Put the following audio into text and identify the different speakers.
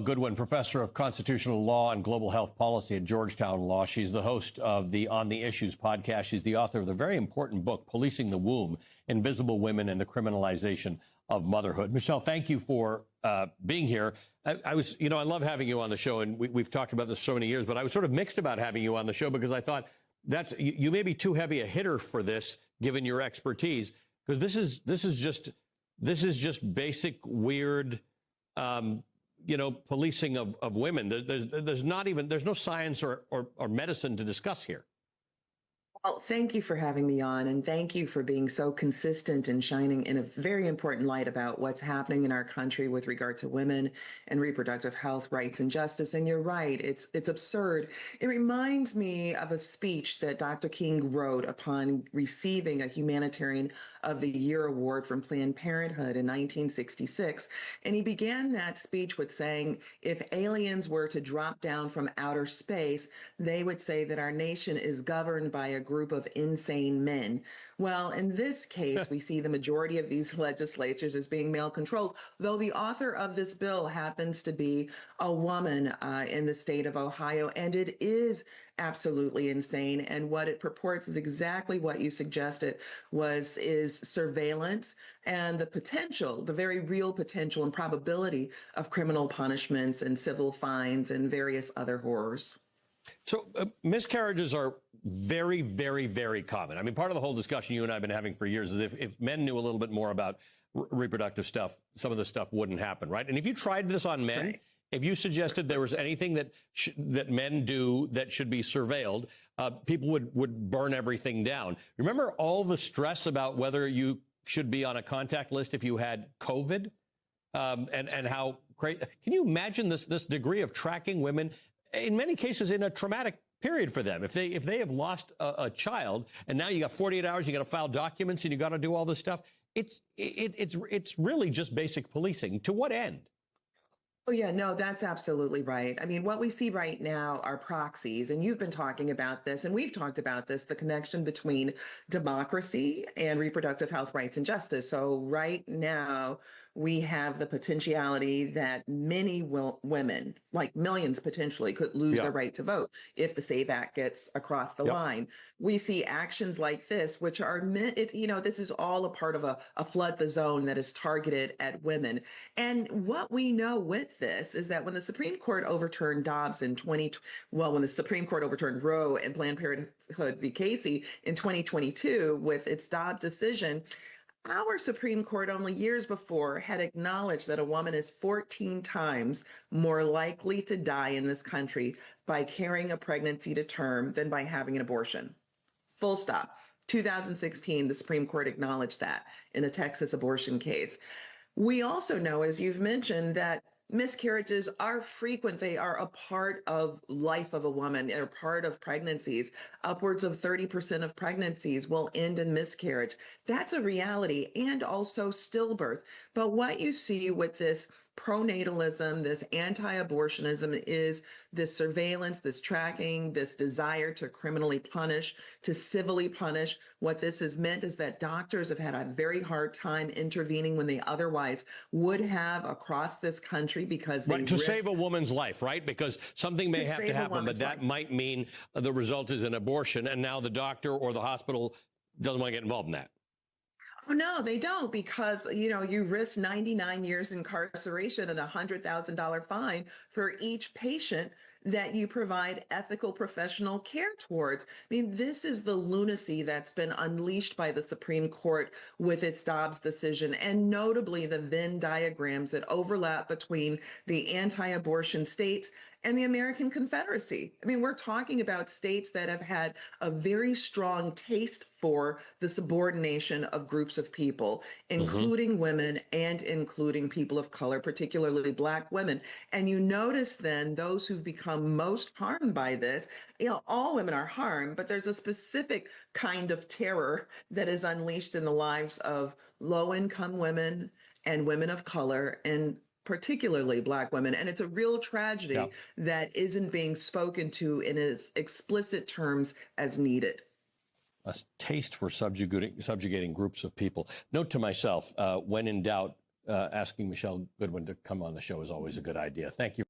Speaker 1: Goodwin, professor of constitutional law and global health policy at Georgetown Law. She's the host of the On the Issues podcast. She's the author of the very important book, Policing the Womb, Invisible Women and the Criminalization of Motherhood. Michelle, thank you for being here. I love having you on the show, and we've talked about this so many years, but I was sort of mixed about having you on the show because I thought you may be too heavy a hitter for this, given your expertise, because this is just basic, weird, policing of women. There's no science or medicine to discuss here.
Speaker 2: Well, thank you for having me on, and thank you for being so consistent and shining in a very important light about what's happening in our country with regard to women and reproductive health, rights, and justice. And you're right, it's absurd. It reminds me of a speech that Dr. King wrote upon receiving a Humanitarian of the Year award from Planned Parenthood in 1966. And he began that speech with saying, if aliens were to drop down from outer space, they would say that our nation is governed by a group of insane men. Well, in this case, we see the majority of these legislatures as being male controlled, though the author of this bill happens to be a woman in the state of Ohio, and it is absolutely insane. And what it purports is exactly what you suggested is surveillance and the potential, the very real potential and probability of criminal punishments and civil fines and various other horrors.
Speaker 1: So miscarriages are very, very, very common. I mean, part of the whole discussion you and I have been having for years is if men knew a little bit more about reproductive stuff, some of this stuff wouldn't happen, right? And if you tried this on men, right, if you suggested there was anything that men do that should be surveilled, people would burn everything down. Remember all the stress about whether you should be on a contact list if you had COVID, and how crazy. Can you imagine this degree of tracking women, in many cases in a traumatic period for them? If they have lost a child and now you got 48 hours, you got to file documents and you got to do all this stuff. It's really just basic policing. To what end?
Speaker 2: Oh, yeah, no, that's absolutely right. I mean, what we see right now are proxies, and you've been talking about this, and we've talked about this, the connection between democracy and reproductive health, rights, and justice. So right now, we have the potentiality that many women, like millions potentially, could lose their right to vote if the SAVE Act gets across the line. We see actions like this, which are meant, this is all a part of a flood the zone that is targeted at women. And what we know with this is that when the Supreme Court overturned Dobbs in when the Supreme Court overturned Roe and Planned Parenthood v. Casey in 2022 with its Dobbs decision, our Supreme Court only years before had acknowledged that a woman is 14 times more likely to die in this country by carrying a pregnancy to term than by having an abortion. Full stop. 2016, the Supreme Court acknowledged that in a Texas abortion case. We also know, as you've mentioned, that miscarriages are frequent. They are a part of life of a woman. They're part of pregnancies. Upwards of 30% of pregnancies will end in miscarriage. That's a reality, and also stillbirth. But what you see with this pronatalism, this anti-abortionism, is this surveillance, this tracking, this desire to criminally punish, to civilly punish. What this has meant is that doctors have had a very hard time intervening when they otherwise would have across this country because they
Speaker 1: to save a woman's life, right? Because something may have to happen, but that might mean the result is an abortion, and now the doctor or the hospital doesn't want to get involved in that.
Speaker 2: Oh, no, they don't, because, you risk 99 years incarceration and a $100,000 fine for each patient that you provide ethical professional care towards. I mean, this is the lunacy that's been unleashed by the Supreme Court with its Dobbs decision, and notably the Venn diagrams that overlap between the anti-abortion states and the American Confederacy. I mean, we're talking about states that have had a very strong taste for the subordination of groups of people, including women and including people of color, particularly Black women. And you notice then those who've become most harmed by this, all women are harmed, but there's a specific kind of terror that is unleashed in the lives of low-income women and women of color, and particularly Black women. And it's a real tragedy that isn't being spoken to in as explicit terms as needed.
Speaker 1: A taste for subjugating groups of people. Note to myself, when in doubt, asking Michelle Goodwin to come on the show is always a good idea. Thank you.